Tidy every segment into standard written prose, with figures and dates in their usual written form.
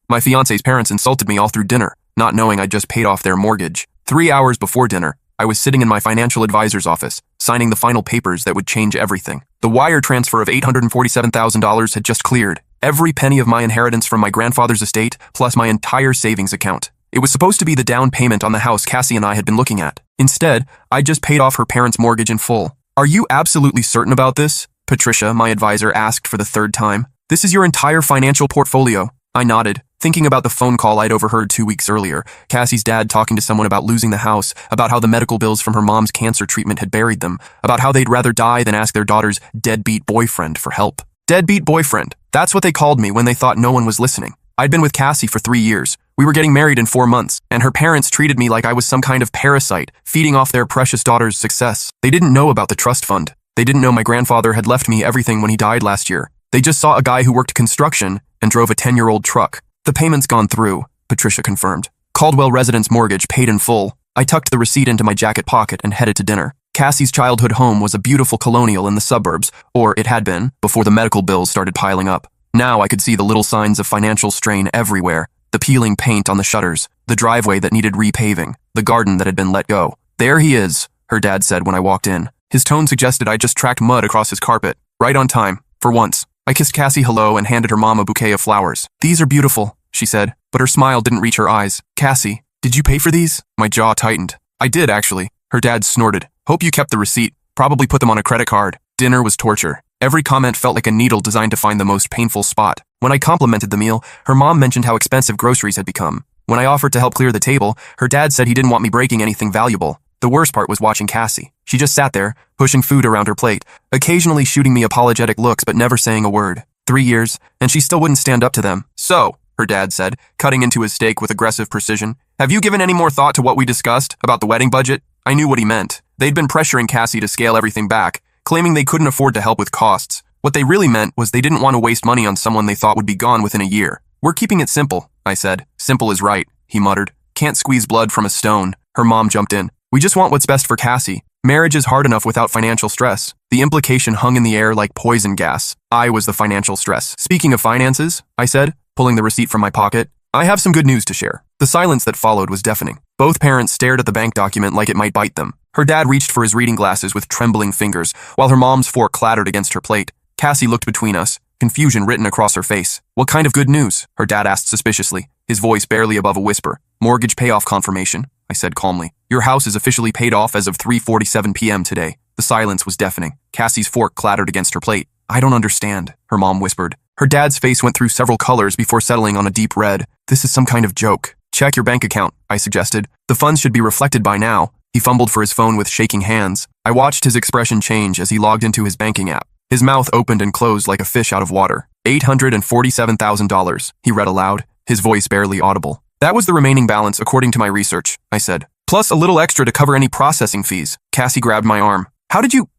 My fiance's parents insulted me all through dinner, not knowing I'd just paid off their mortgage. 3 hours before dinner, I was sitting in my financial advisor's office, signing the final papers that would change everything. The wire transfer of $847,000 had just cleared. Every penny of my inheritance from my grandfather's estate, plus my entire savings account. It was supposed to be the down payment on the house Cassie and I had been looking at. Instead, I just paid off her parents' mortgage in full. Are you absolutely certain about this? Patricia, my advisor, asked for the third time. This is your entire financial portfolio. I nodded, thinking about the phone call I'd overheard 2 weeks earlier. Cassie's dad talking to someone about losing the house, about how the medical bills from her mom's cancer treatment had buried them, about how they'd rather die than ask their daughter's deadbeat boyfriend for help. Deadbeat boyfriend. That's what they called me when they thought no one was listening. I'd been with Cassie for 3 years. We were getting married in 4 months, and her parents treated me like I was some kind of parasite, feeding off their precious daughter's success. They didn't know about the trust fund. They didn't know my grandfather had left me everything when he died last year. They just saw a guy who worked construction and drove a 10-year-old truck. The payment's gone through, Patricia confirmed. Caldwell Residence mortgage paid in full. I tucked the receipt into my jacket pocket and headed to dinner. Cassie's childhood home was a beautiful colonial in the suburbs, or it had been, before the medical bills started piling up. Now I could see the little signs of financial strain everywhere. The peeling paint on the shutters, the driveway that needed repaving, the garden that had been let go. There he is, her dad said when I walked in. His tone suggested I just tracked mud across his carpet. Right on time, for once. I kissed Cassie hello and handed her mom a bouquet of flowers. These are beautiful, she said, but her smile didn't reach her eyes. Cassie, did you pay for these? My jaw tightened. I did, actually. Her dad snorted. Hope you kept the receipt. Probably put them on a credit card. Dinner was torture. Every comment felt like a needle designed to find the most painful spot. When I complimented the meal, her mom mentioned how expensive groceries had become. When I offered to help clear the table, her dad said he didn't want me breaking anything valuable. The worst part was watching Cassie. She just sat there, pushing food around her plate, occasionally shooting me apologetic looks but never saying a word. 3 years, and she still wouldn't stand up to them. So, her dad said, cutting into his steak with aggressive precision, have you given any more thought to what we discussed about the wedding budget? I knew what he meant. They'd been pressuring Cassie to scale everything back, claiming they couldn't afford to help with costs. What they really meant was they didn't want to waste money on someone they thought would be gone within a year. We're keeping it simple, I said. Simple is right, he muttered. Can't squeeze blood from a stone. Her mom jumped in. We just want what's best for Cassie. Marriage is hard enough without financial stress. The implication hung in the air like poison gas. I was the financial stress. Speaking of finances, I said, pulling the receipt from my pocket, I have some good news to share. The silence that followed was deafening. Both parents stared at the bank document like it might bite them. Her dad reached for his reading glasses with trembling fingers, while her mom's fork clattered against her plate. Cassie looked between us, confusion written across her face. What kind of good news? Her dad asked suspiciously, his voice barely above a whisper. Mortgage payoff confirmation, I said calmly. Your house is officially paid off as of 3:47 p.m. today. The silence was deafening. Cassie's fork clattered against her plate. I don't understand, her mom whispered. Her dad's face went through several colors before settling on a deep red. This is some kind of joke. Check your bank account, I suggested. The funds should be reflected by now. He fumbled for his phone with shaking hands. I watched his expression change as he logged into his banking app. His mouth opened and closed like a fish out of water. $847,000, he read aloud, his voice barely audible. That was the remaining balance according to my research, I said. Plus a little extra to cover any processing fees. Cassie grabbed my arm.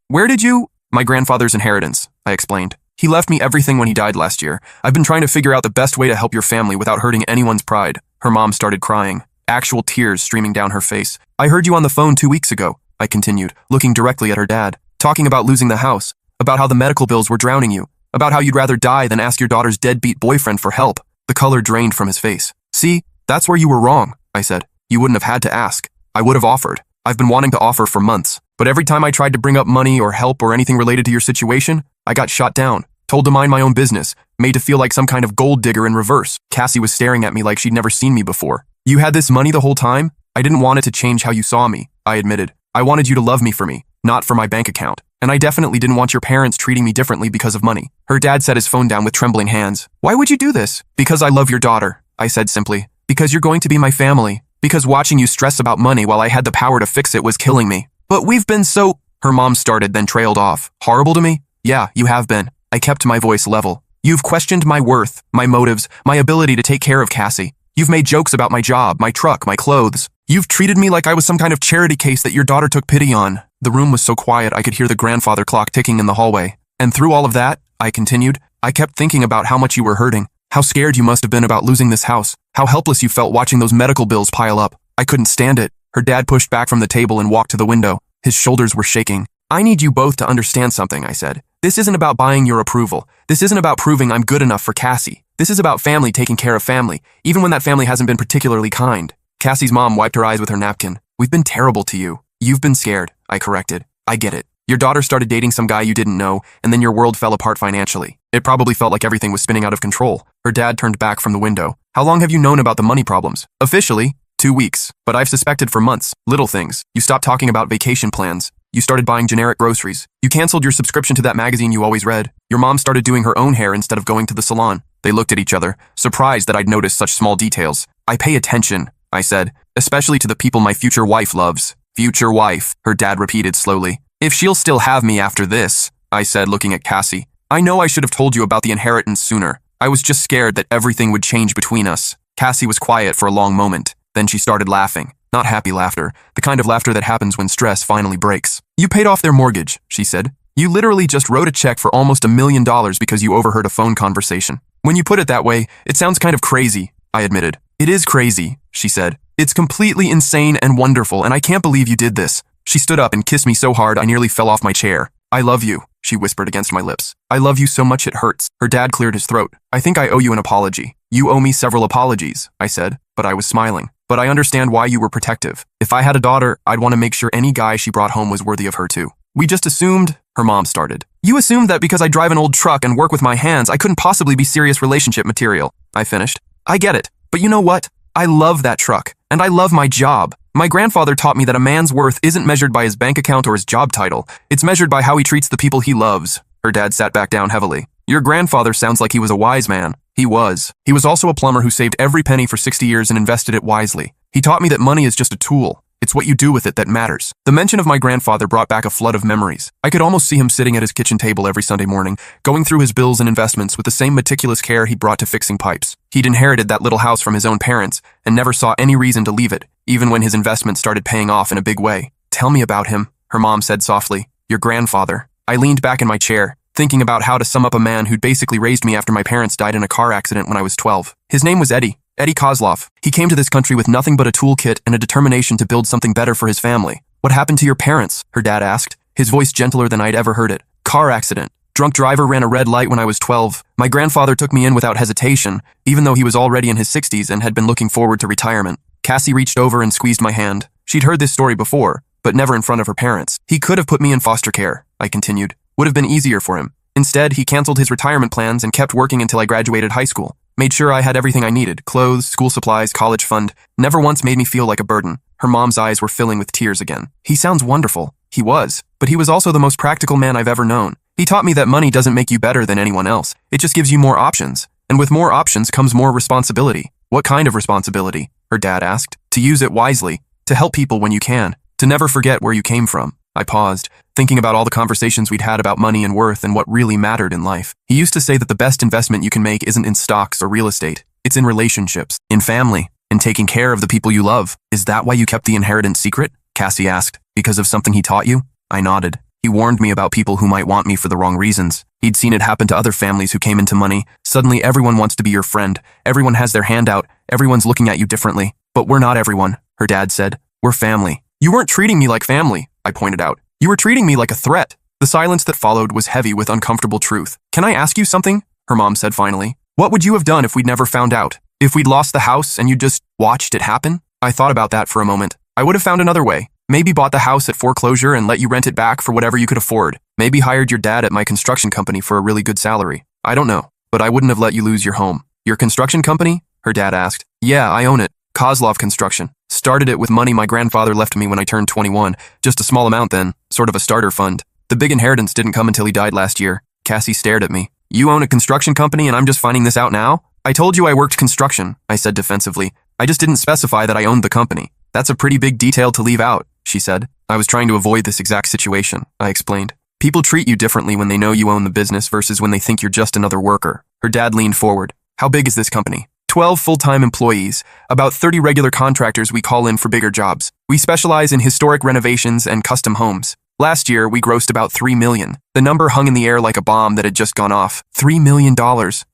Where did you? My grandfather's inheritance, I explained. He left me everything when he died last year. I've been trying to figure out the best way to help your family without hurting anyone's pride. Her mom started crying, actual tears streaming down her face. I heard you on the phone 2 weeks ago, I continued, looking directly at her dad, talking about losing the house, about how the medical bills were drowning you, about how you'd rather die than ask your daughter's deadbeat boyfriend for help. The color drained from his face. See, that's where you were wrong, I said. You wouldn't have had to ask. I would have offered. I've been wanting to offer for months, but every time I tried to bring up money or help or anything related to your situation, I got shot down, told to mind my own business, made to feel like some kind of gold digger in reverse. Cassie was staring at me like she'd never seen me before. You had this money the whole time? I didn't want it to change how you saw me, I admitted. I wanted you to love me for me, not for my bank account. And I definitely didn't want your parents treating me differently because of money. Her dad set his phone down with trembling hands. Why would you do this? Because I love your daughter, I said simply. Because you're going to be my family. Because watching you stress about money while I had the power to fix it was killing me. But we've been so… Her mom started, then trailed off. Horrible to me? Yeah, you have been. I kept my voice level. You've questioned my worth, my motives, my ability to take care of Cassie. You've made jokes about my job, my truck, my clothes. You've treated me like I was some kind of charity case that your daughter took pity on. The room was so quiet I could hear the grandfather clock ticking in the hallway. And through all of that, I continued, I kept thinking about how much you were hurting. How scared you must have been about losing this house. How helpless you felt watching those medical bills pile up. I couldn't stand it. Her dad pushed back from the table and walked to the window. His shoulders were shaking. I need you both to understand something, I said. This isn't about buying your approval. This isn't about proving I'm good enough for Cassie. This is about family taking care of family, even when that family hasn't been particularly kind. Cassie's mom wiped her eyes with her napkin. We've been terrible to you. You've been scared, I corrected. I get it. Your daughter started dating some guy you didn't know, and then your world fell apart financially. It probably felt like everything was spinning out of control. Her dad turned back from the window. How long have you known about the money problems? Officially, 2 weeks. But I've suspected for months. Little things. You stopped talking about vacation plans. You started buying generic groceries. You canceled your subscription to that magazine you always read. Your mom started doing her own hair instead of going to the salon. They looked at each other, surprised that I'd noticed such small details. I pay attention, I said, especially to the people my future wife loves. Future wife, her dad repeated slowly. If she'll still have me after this, I said, looking at Cassie. I know I should have told you about the inheritance sooner. I was just scared that everything would change between us. Cassie was quiet for a long moment. Then she started laughing. Not happy laughter, the kind of laughter that happens when stress finally breaks. You paid off their mortgage, she said. You literally just wrote a check for almost $1 million because you overheard a phone conversation. When you put it that way, it sounds kind of crazy, I admitted. It is crazy, she said. It's completely insane and wonderful, and I can't believe you did this. She stood up and kissed me so hard I nearly fell off my chair. I love you, she whispered against my lips. I love you so much it hurts. Her dad cleared his throat. I think I owe you an apology. You owe me several apologies, I said, but I was smiling. But I understand why you were protective. If I had a daughter, I'd want to make sure any guy she brought home was worthy of her too. We just assumed, her mom started. You assumed that because I drive an old truck and work with my hands, I couldn't possibly be serious relationship material, I finished. I get it, but you know what? I love that truck, and I love my job. My grandfather taught me that a man's worth isn't measured by his bank account or his job title. It's measured by how he treats the people he loves. Her dad sat back down heavily. Your grandfather sounds like he was a wise man. He was. He was also a plumber who saved every penny for 60 years and invested it wisely. He taught me that money is just a tool. It's what you do with it that matters. The mention of my grandfather brought back a flood of memories. I could almost see him sitting at his kitchen table every Sunday morning, going through his bills and investments with the same meticulous care he brought to fixing pipes. He'd inherited that little house from his own parents and never saw any reason to leave it, even when his investment started paying off in a big way. Tell me about him, her mom said softly. Your grandfather. I leaned back in my chair, thinking about how to sum up a man who'd basically raised me after my parents died in a car accident when I was 12. His name was Eddie Kozlov. He came to this country with nothing but a toolkit and a determination to build something better for his family. What happened to your parents? Her dad asked, his voice gentler than I'd ever heard it. Car accident. Drunk driver ran a red light when I was 12. My grandfather took me in without hesitation, even though he was already in his 60s and had been looking forward to retirement. Cassie reached over and squeezed my hand. She'd heard this story before, but never in front of her parents. He could have put me in foster care, I continued. Would have been easier for him. Instead, he canceled his retirement plans and kept working until I graduated high school. Made sure I had everything I needed, clothes, school supplies, college fund. Never once made me feel like a burden. Her mom's eyes were filling with tears again. He sounds wonderful. He was. But he was also the most practical man I've ever known. He taught me that money doesn't make you better than anyone else. It just gives you more options. And with more options comes more responsibility. What kind of responsibility? Her dad asked. To use it wisely. To help people when you can. To never forget where you came from. I paused, thinking about all the conversations we'd had about money and worth and what really mattered in life. He used to say that the best investment you can make isn't in stocks or real estate. It's in relationships, in family, in taking care of the people you love. Is that why you kept the inheritance secret? Cassie asked. Because of something he taught you? I nodded. He warned me about people who might want me for the wrong reasons. He'd seen it happen to other families who came into money. Suddenly everyone wants to be your friend. Everyone has their hand out. Everyone's looking at you differently. But we're not everyone, her dad said. We're family. You weren't treating me like family, I pointed out. You were treating me like a threat. The silence that followed was heavy with uncomfortable truth. Can I ask you something? Her mom said finally. What would you have done if we'd never found out? If we'd lost the house and you just watched it happen? I thought about that for a moment. I would have found another way. Maybe bought the house at foreclosure and let you rent it back for whatever you could afford. Maybe hired your dad at my construction company for a really good salary. I don't know, but I wouldn't have let you lose your home. Your construction company? Her dad asked. Yeah, I own it. Kozlov Construction. Started it with money my grandfather left me when I turned 21. Just a small amount then, sort of a starter fund. The big inheritance didn't come until he died last year. Cassie stared at me. You own a construction company and I'm just finding this out now? I told you I worked construction, I said defensively. I just didn't specify that I owned the company. That's a pretty big detail to leave out, she said. I was trying to avoid this exact situation, I explained. People treat you differently when they know you own the business versus when they think you're just another worker. Her dad leaned forward. How big is this company? 12 full-time employees, about 30 regular contractors we call in for bigger jobs. We specialize in historic renovations and custom homes. Last year, we grossed about $3 million. The number hung in the air like a bomb that had just gone off. $3 million,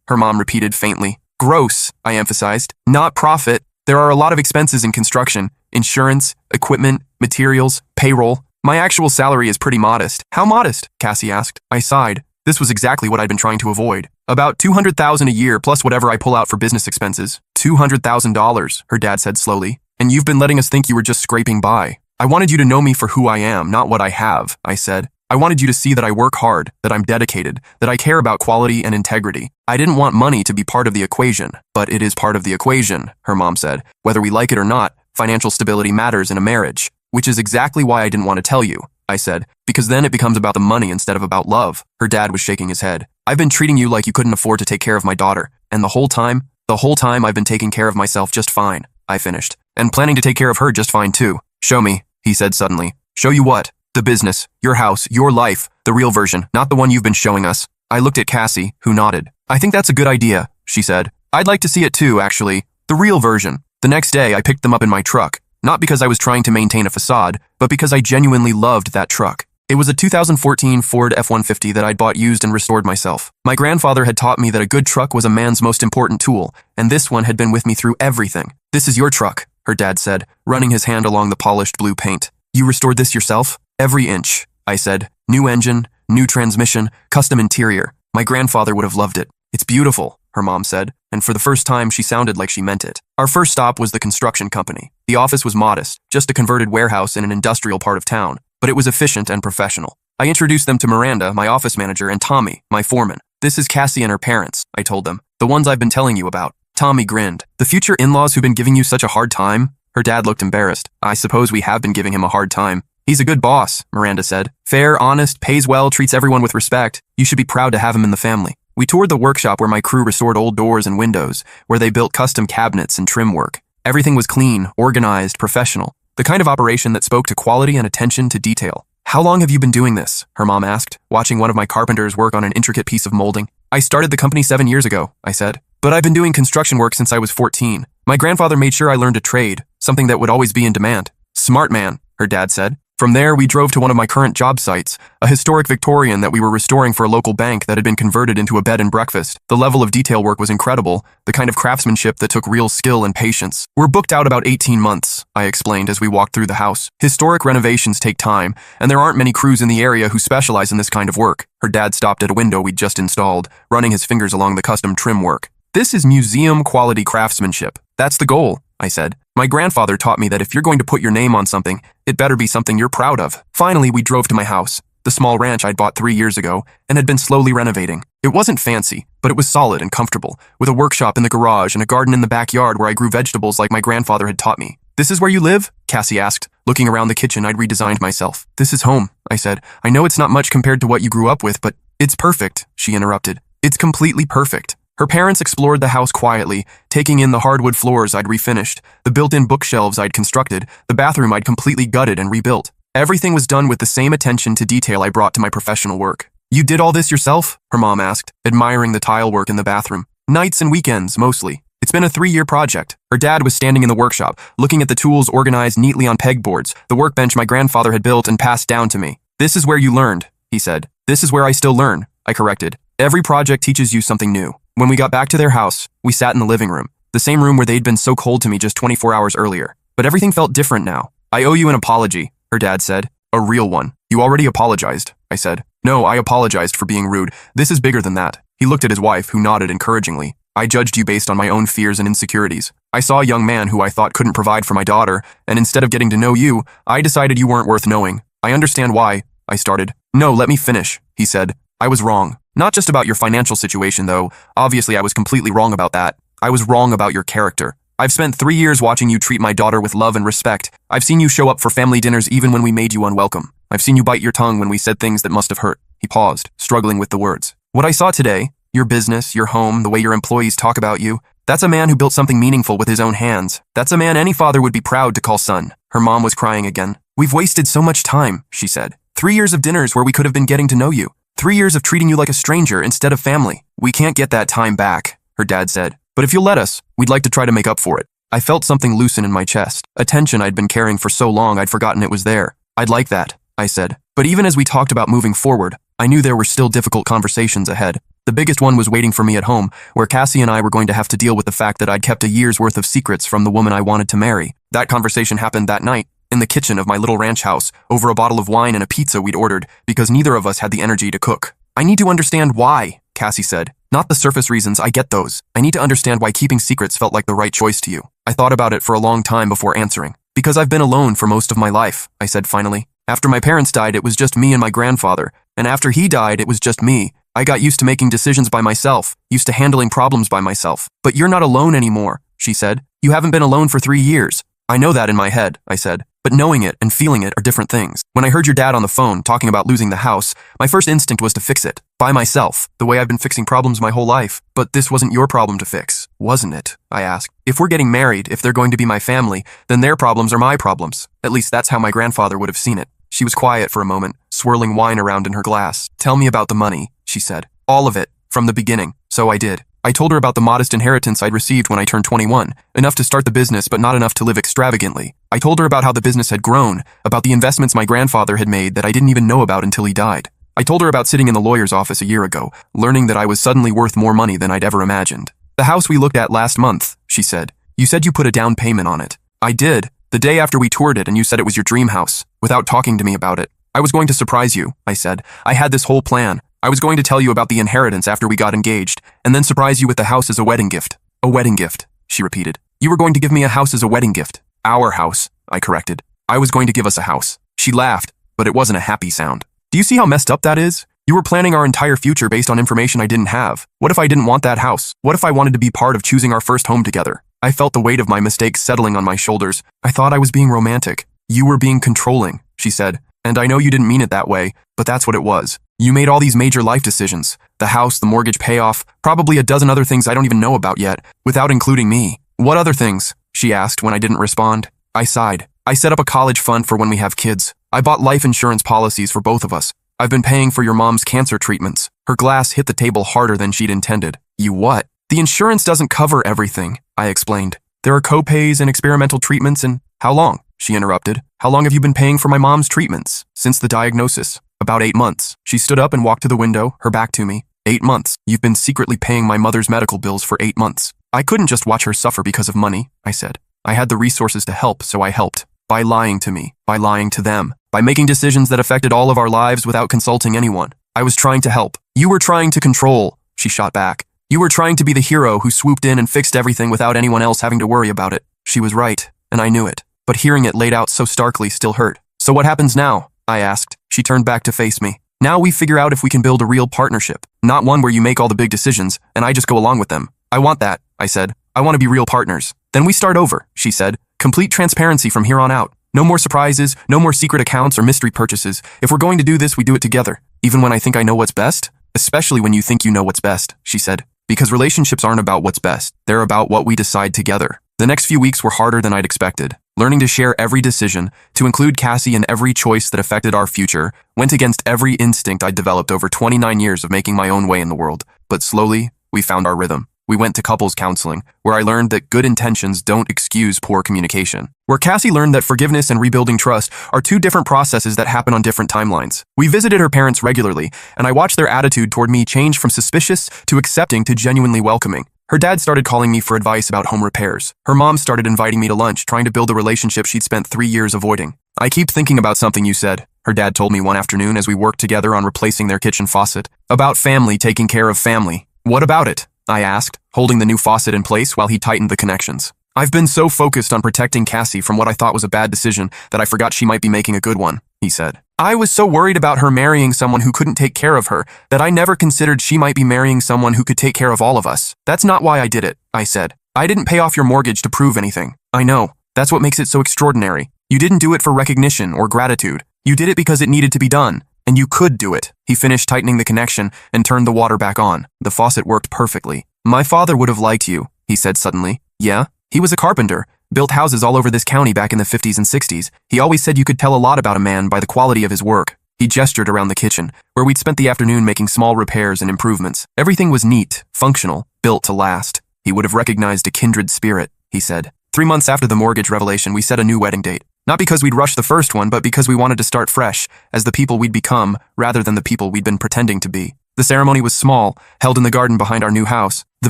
her mom repeated faintly. Gross, I emphasized, not profit. There are a lot of expenses in construction. Insurance, equipment, materials, payroll. My actual salary is pretty modest. How modest? Cassie asked. I sighed. This was exactly what I'd been trying to avoid. About $200,000 a year plus whatever I pull out for business expenses. $200,000, her dad said slowly. And you've been letting us think you were just scraping by. I wanted you to know me for who I am, not what I have, I said. I wanted you to see that I work hard, that I'm dedicated, that I care about quality and integrity. I didn't want money to be part of the equation, but it is part of the equation, her mom said. Whether we like it or not, financial stability matters in a marriage, which is exactly why I didn't want to tell you, I said, because then it becomes about the money instead of about love. Her dad was shaking his head. I've been treating you like you couldn't afford to take care of my daughter, and the whole time I've been taking care of myself just fine, I finished, and planning to take care of her just fine too. Show me, he said suddenly. Show you what? The business, your house, your life, the real version, not the one you've been showing us. I looked at Cassie, who nodded. I think that's a good idea, she said. I'd like to see it too, actually. The real version. The next day, I picked them up in my truck, not because I was trying to maintain a facade, but because I genuinely loved that truck. It was a 2014 Ford F-150 that I'd bought used and restored myself. My grandfather had taught me that a good truck was a man's most important tool, and this one had been with me through everything. This is your truck, her dad said, running his hand along the polished blue paint. You restored this yourself? Every inch, I said. New engine, new transmission, custom interior. My grandfather would have loved it. It's beautiful, her mom said, and for the first time she sounded like she meant it. Our first stop was the construction company. The office was modest, just a converted warehouse in an industrial part of town, but it was efficient and professional. I introduced them to Miranda, my office manager, and Tommy, my foreman. This is Cassie and her parents, I told them, the ones I've been telling you about. Tommy grinned. The future in-laws who've been giving you such a hard time? Her dad looked embarrassed. I suppose we have been giving him a hard time. He's a good boss, Miranda said. Fair, honest, pays well, treats everyone with respect. You should be proud to have him in the family. We toured the workshop where my crew restored old doors and windows, where they built custom cabinets and trim work. Everything was clean, organized, professional. The kind of operation that spoke to quality and attention to detail. How long have you been doing this? Her mom asked, watching one of my carpenters work on an intricate piece of molding. I started the company 7 years ago, I said. But I've been doing construction work since I was 14. My grandfather made sure I learned a trade, something that would always be in demand. Smart man, her dad said. From there, we drove to one of my current job sites, a historic Victorian that we were restoring for a local bank that had been converted into a bed and breakfast. The level of detail work was incredible, the kind of craftsmanship that took real skill and patience. We're booked out about 18 months, I explained as we walked through the house. Historic renovations take time, and there aren't many crews in the area who specialize in this kind of work. Her dad stopped at a window we'd just installed, running his fingers along the custom trim work. This is museum-quality craftsmanship. That's the goal, I said. My grandfather taught me that if you're going to put your name on something, it better be something you're proud of. Finally, we drove to my house, the small ranch I'd bought 3 years ago and had been slowly renovating. It wasn't fancy, but it was solid and comfortable, with a workshop in the garage and a garden in the backyard where I grew vegetables like my grandfather had taught me. This is where you live? Cassie asked. Looking around the kitchen, I'd redesigned myself. This is home, I said. I know it's not much compared to what you grew up with, but it's perfect, she interrupted. It's completely perfect. Her parents explored the house quietly, taking in the hardwood floors I'd refinished, the built-in bookshelves I'd constructed, the bathroom I'd completely gutted and rebuilt. Everything was done with the same attention to detail I brought to my professional work. You did all this yourself? Her mom asked, admiring the tile work in the bathroom. Nights and weekends, mostly. It's been a 3-year project. Her dad was standing in the workshop, looking at the tools organized neatly on pegboards, the workbench my grandfather had built and passed down to me. This is where you learned, he said. This is where I still learn, I corrected. Every project teaches you something new. When we got back to their house, we sat in the living room, the same room where they'd been so cold to me just 24 hours earlier. But everything felt different now. I owe you an apology, her dad said. A real one. You already apologized, I said. No, I apologized for being rude. This is bigger than that. He looked at his wife, who nodded encouragingly. I judged you based on my own fears and insecurities. I saw a young man who I thought couldn't provide for my daughter, and instead of getting to know you, I decided you weren't worth knowing. I understand why, I started. No, let me finish, he said. I was wrong. Not just about your financial situation, though. Obviously, I was completely wrong about that. I was wrong about your character. I've spent 3 years watching you treat my daughter with love and respect. I've seen you show up for family dinners even when we made you unwelcome. I've seen you bite your tongue when we said things that must have hurt. He paused, struggling with the words. What I saw today, your business, your home, the way your employees talk about you, that's a man who built something meaningful with his own hands. That's a man any father would be proud to call son. Her mom was crying again. We've wasted so much time, she said. 3 years of dinners where we could have been getting to know you. 3 years of treating you like a stranger instead of family. We can't get that time back, her dad said. But if you'll let us, we'd like to try to make up for it. I felt something loosen in my chest, a tension I'd been carrying for so long I'd forgotten it was there. I'd like that, I said. But even as we talked about moving forward, I knew there were still difficult conversations ahead. The biggest one was waiting for me at home, where Cassie and I were going to have to deal with the fact that I'd kept a year's worth of secrets from the woman I wanted to marry. That conversation happened that night, in the kitchen of my little ranch house, over a bottle of wine and a pizza we'd ordered, because neither of us had the energy to cook. I need to understand why, Cassie said. Not the surface reasons, I get those. I need to understand why keeping secrets felt like the right choice to you. I thought about it for a long time before answering. Because I've been alone for most of my life, I said finally. After my parents died, it was just me and my grandfather. And after he died, it was just me. I got used to making decisions by myself, used to handling problems by myself. But you're not alone anymore, she said. You haven't been alone for 3 years. I know that in my head, I said. But knowing it and feeling it are different things. When I heard your dad on the phone talking about losing the house, my first instinct was to fix it. By myself, the way I've been fixing problems my whole life. But this wasn't your problem to fix, wasn't it? I asked. If we're getting married, if they're going to be my family, then their problems are my problems. At least that's how my grandfather would have seen it. She was quiet for a moment, swirling wine around in her glass. Tell me about the money, she said. All of it, from the beginning. So I did. I told her about the modest inheritance I'd received when I turned 21, enough to start the business but not enough to live extravagantly. I told her about how the business had grown, about the investments my grandfather had made that I didn't even know about until he died. I told her about sitting in the lawyer's office a year ago, learning that I was suddenly worth more money than I'd ever imagined. The house we looked at last month, she said. You said you put a down payment on it. I did, the day after we toured it and you said it was your dream house, without talking to me about it. I was going to surprise you, I said. I had this whole plan. I was going to tell you about the inheritance after we got engaged, and then surprise you with the house as a wedding gift. A wedding gift, she repeated. You were going to give me a house as a wedding gift. Our house, I corrected. I was going to give us a house. She laughed, but it wasn't a happy sound. Do you see how messed up that is? You were planning our entire future based on information I didn't have. What if I didn't want that house? What if I wanted to be part of choosing our first home together? I felt the weight of my mistakes settling on my shoulders. I thought I was being romantic. You were being controlling, she said. And I know you didn't mean it that way, but that's what it was. You made all these major life decisions. The house, the mortgage payoff, probably a dozen other things I don't even know about yet, without including me. What other things? She asked when I didn't respond. I sighed. I set up a college fund for when we have kids. I bought life insurance policies for both of us. I've been paying for your mom's cancer treatments. Her glass hit the table harder than she'd intended. You what? The insurance doesn't cover everything, I explained. There are co-pays and experimental treatments and… How long? She interrupted. How long have you been paying for my mom's treatments? Since the diagnosis. About 8 months. She stood up and walked to the window, her back to me. 8 months. You've been secretly paying my mother's medical bills for 8 months. I couldn't just watch her suffer because of money, I said. I had the resources to help, so I helped. By lying to me. By lying to them. By making decisions that affected all of our lives without consulting anyone. I was trying to help. You were trying to control, she shot back. You were trying to be the hero who swooped in and fixed everything without anyone else having to worry about it. She was right, and I knew it. But hearing it laid out so starkly still hurt. So what happens now? I asked. She turned back to face me. Now we figure out if we can build a real partnership. Not one where you make all the big decisions, and I just go along with them. I want that, I said. I want to be real partners. Then we start over, she said. Complete transparency from here on out. No more surprises, no more secret accounts or mystery purchases. If we're going to do this, we do it together. Even when I think I know what's best? Especially when you think you know what's best, she said. Because relationships aren't about what's best. They're about what we decide together. The next few weeks were harder than I'd expected. Learning to share every decision, to include Cassie in every choice that affected our future, went against every instinct I'd developed over 29 years of making my own way in the world. But slowly, we found our rhythm. We went to couples counseling, where I learned that good intentions don't excuse poor communication. Where Cassie learned that forgiveness and rebuilding trust are two different processes that happen on different timelines. We visited her parents regularly, and I watched their attitude toward me change from suspicious to accepting to genuinely welcoming. Her dad started calling me for advice about home repairs. Her mom started inviting me to lunch, trying to build a relationship she'd spent 3 years avoiding. I keep thinking about something you said, her dad told me one afternoon as we worked together on replacing their kitchen faucet. About family taking care of family. What about it? I asked, holding the new faucet in place while he tightened the connections. I've been so focused on protecting Cassie from what I thought was a bad decision that I forgot she might be making a good one, he said. I was so worried about her marrying someone who couldn't take care of her that I never considered she might be marrying someone who could take care of all of us. That's not why I did it, I said. I didn't pay off your mortgage to prove anything. I know. That's what makes it so extraordinary. You didn't do it for recognition or gratitude. You did it because it needed to be done. And you could do it. He finished tightening the connection and turned the water back on. The faucet worked perfectly. My father would have liked you, he said suddenly. Yeah? He was a carpenter. Built houses all over this county back in the 50s and 60s. He always said you could tell a lot about a man by the quality of his work. He gestured around the kitchen, where we'd spent the afternoon making small repairs and improvements. Everything was neat, functional, built to last. He would have recognized a kindred spirit, he said. 3 months after the mortgage revelation, we set a new wedding date. Not because we'd rushed the first one, but because we wanted to start fresh, as the people we'd become, rather than the people we'd been pretending to be. The ceremony was small, held in the garden behind our new house, the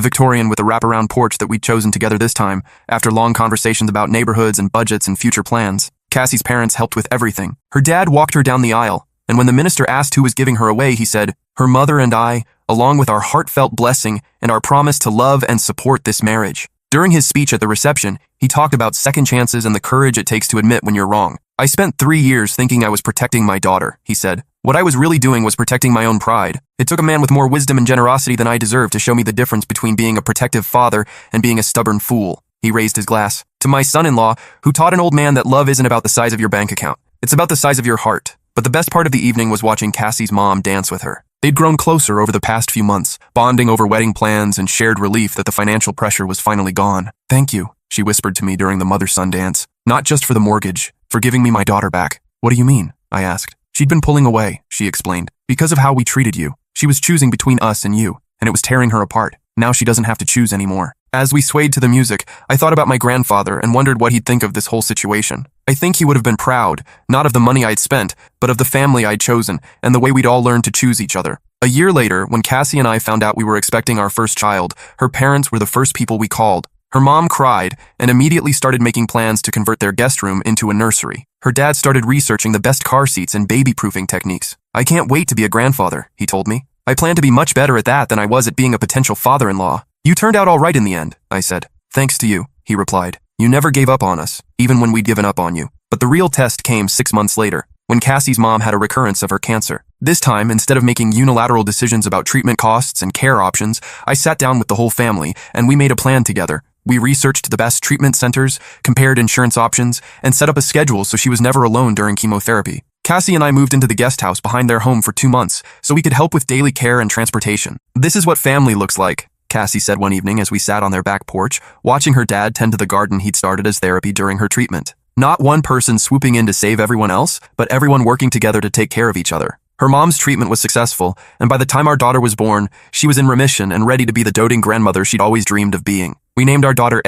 Victorian with a wraparound porch that we'd chosen together this time, after long conversations about neighborhoods and budgets and future plans. Cassie's parents helped with everything. Her dad walked her down the aisle, and when the minister asked who was giving her away, he said, her mother and I, along with our heartfelt blessing and our promise to love and support this marriage. During his speech at the reception, he talked about second chances and the courage it takes to admit when you're wrong. I spent 3 years thinking I was protecting my daughter, he said. What I was really doing was protecting my own pride. It took a man with more wisdom and generosity than I deserved to show me the difference between being a protective father and being a stubborn fool. He raised his glass. To my son-in-law, who taught an old man that love isn't about the size of your bank account. It's about the size of your heart. But the best part of the evening was watching Cassie's mom dance with her. They'd grown closer over the past few months, bonding over wedding plans and shared relief that the financial pressure was finally gone. Thank you, she whispered to me during the mother-son dance. Not just for the mortgage, for giving me my daughter back. What do you mean? I asked. She'd been pulling away, she explained, because of how we treated you. She was choosing between us and you, and it was tearing her apart. Now she doesn't have to choose anymore. As we swayed to the music, I thought about my grandfather and wondered what he'd think of this whole situation. I think he would have been proud, not of the money I'd spent, but of the family I'd chosen and the way we'd all learned to choose each other. A year later, when Cassie and I found out we were expecting our first child, her parents were the first people we called. Her mom cried and immediately started making plans to convert their guest room into a nursery. Her dad started researching the best car seats and baby-proofing techniques. I can't wait to be a grandfather, he told me. I plan to be much better at that than I was at being a potential father-in-law. You turned out all right in the end, I said. Thanks to you, he replied. You never gave up on us, even when we'd given up on you. But the real test came 6 months later, when Cassie's mom had a recurrence of her cancer. This time, instead of making unilateral decisions about treatment costs and care options, I sat down with the whole family, and we made a plan together. We researched the best treatment centers, compared insurance options, and set up a schedule so she was never alone during chemotherapy. Cassie and I moved into the guest house behind their home for 2 months, so we could help with daily care and transportation. This is what family looks like, Cassie said one evening as we sat on their back porch, watching her dad tend to the garden he'd started as therapy during her treatment. Not one person swooping in to save everyone else, but everyone working together to take care of each other. Her mom's treatment was successful, and by the time our daughter was born, she was in remission and ready to be the doting grandmother she'd always dreamed of being. We named our daughter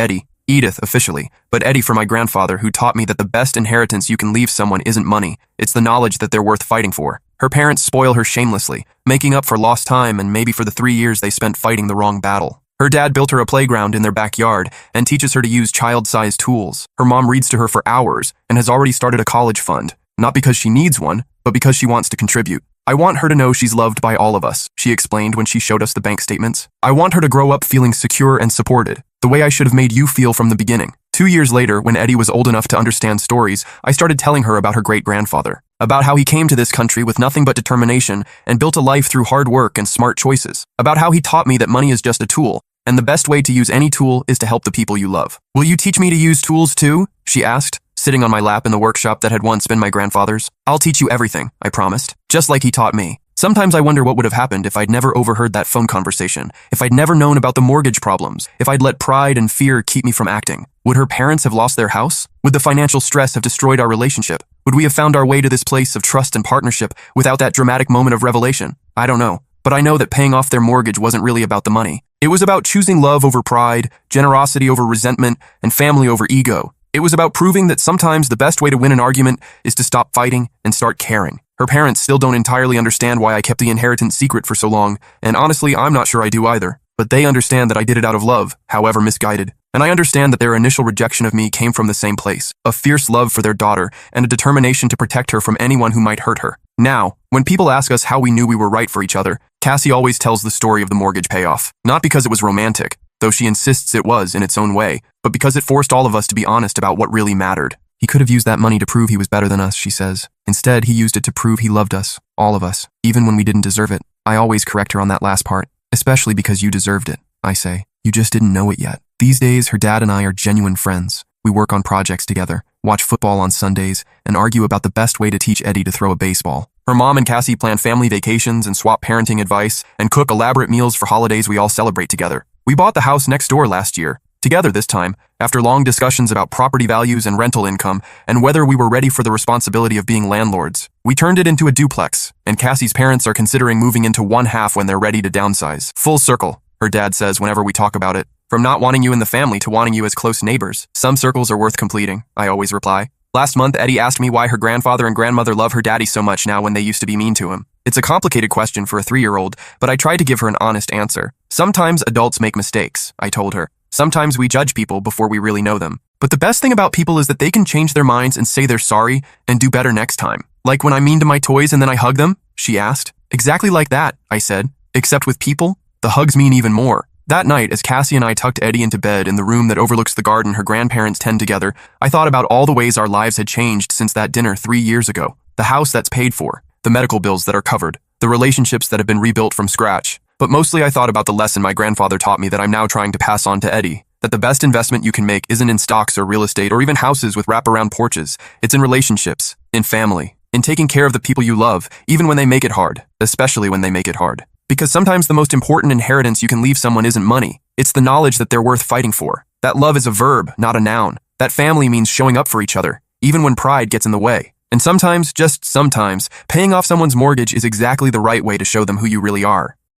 Edith officially, but Eddie for my grandfather, who taught me that the best inheritance you can leave someone isn't money, it's the knowledge that they're worth fighting for. Her parents spoil her shamelessly, making up for lost time and maybe for the 3 years they spent fighting the wrong battle. Her dad built her a playground in their backyard and teaches her to use child-sized tools. Her mom reads to her for hours and has already started a college fund, not because she needs one, but because she wants to contribute. I want her to know she's loved by all of us, she explained when she showed us the bank statements. I want her to grow up feeling secure and supported, the way I should have made you feel from the beginning. 2 years later, when Eddie was old enough to understand stories, I started telling her about her great-grandfather, about how he came to this country with nothing but determination and built a life through hard work and smart choices, about how he taught me that money is just a tool, and the best way to use any tool is to help the people you love. Will you teach me to use tools too? She asked, sitting on my lap in the workshop that had once been my grandfather's. I'll teach you everything, I promised, just like he taught me. Sometimes I wonder what would have happened if I'd never overheard that phone conversation, if I'd never known about the mortgage problems, if I'd let pride and fear keep me from acting. Would her parents have lost their house? Would the financial stress have destroyed our relationship? Would we have found our way to this place of trust and partnership without that dramatic moment of revelation? I don't know, but I know that paying off their mortgage wasn't really about the money. It was about choosing love over pride, generosity over resentment, and family over ego. It was about proving that sometimes the best way to win an argument is to stop fighting and start caring. Her parents still don't entirely understand why I kept the inheritance secret for so long, and honestly, I'm not sure I do either. But they understand that I did it out of love, however misguided. And I understand that their initial rejection of me came from the same place, a fierce love for their daughter and a determination to protect her from anyone who might hurt her. Now, when people ask us how we knew we were right for each other, Cassie always tells the story of the mortgage payoff. Not because it was romantic, though she insists it was in its own way, but because it forced all of us to be honest about what really mattered. He could have used that money to prove he was better than us, she says. Instead, he used it to prove he loved us, all of us, even when we didn't deserve it. I always correct her on that last part, especially because you deserved it, I say. You just didn't know it yet. These days, her dad and I are genuine friends. We work on projects together, watch football on Sundays, and argue about the best way to teach Eddie to throw a baseball. Her mom and Cassie plan family vacations and swap parenting advice and cook elaborate meals for holidays we all celebrate together. We bought the house next door last year, together this time, after long discussions about property values and rental income and whether we were ready for the responsibility of being landlords. We turned it into a duplex, and Cassie's parents are considering moving into one half when they're ready to downsize. Full circle, her dad says whenever we talk about it. From not wanting you in the family to wanting you as close neighbors. Some circles are worth completing, I always reply. Last month, Eddie asked me why her grandfather and grandmother love her daddy so much now when they used to be mean to him. It's a complicated question for a 3-year-old, but I tried to give her an honest answer. Sometimes adults make mistakes, I told her. Sometimes we judge people before we really know them. But the best thing about people is that they can change their minds and say they're sorry and do better next time. Like when I'm mean to my toys and then I hug them? She asked. Exactly like that, I said. Except with people, the hugs mean even more. That night, as Cassie and I tucked Eddie into bed in the room that overlooks the garden her grandparents tend together, I thought about all the ways our lives had changed since that dinner 3 years ago. The house that's paid for, the medical bills that are covered, the relationships that have been rebuilt from scratch. But mostly I thought about the lesson my grandfather taught me that I'm now trying to pass on to Eddie, that the best investment you can make isn't in stocks or real estate or even houses with wraparound porches. It's in relationships, in family, in taking care of the people you love, even when they make it hard, especially when they make it hard. Because sometimes the most important inheritance you can leave someone isn't money. It's the knowledge that they're worth fighting for. That love is a verb, not a noun. That family means showing up for each other, even when pride gets in the way. And sometimes, just sometimes, paying off someone's mortgage is exactly the right way to show them who you really are.